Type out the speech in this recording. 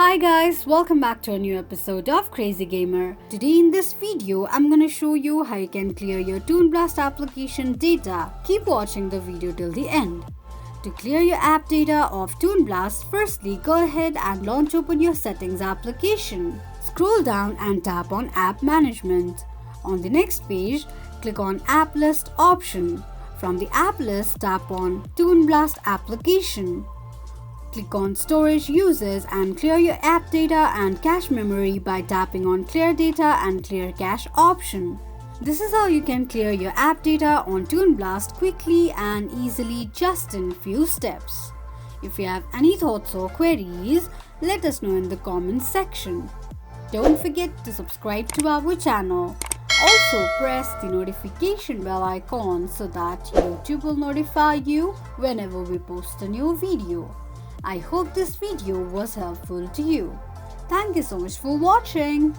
Hi guys, welcome back to a new episode of Crazy Gamer. Today in this video, I'm gonna show you how you can clear your Toon Blast application data. Keep watching the video till the end. To clear your app data of Toon Blast, firstly go ahead and launch open your settings application. Scroll down and tap on App Management. On the next page, click on App List option. From the app list, tap on Toon Blast application. Click on Storage Uses and clear your app data and cache memory by tapping on Clear Data and Clear Cache option. This is how you can clear your app data on Toon Blast quickly and easily just in few steps. If you have any thoughts or queries, let us know in the comments section. Don't forget to subscribe to our channel. Also press the notification bell icon so that YouTube will notify you whenever we post a new video. I hope this video was helpful to you. Thank you so much for watching.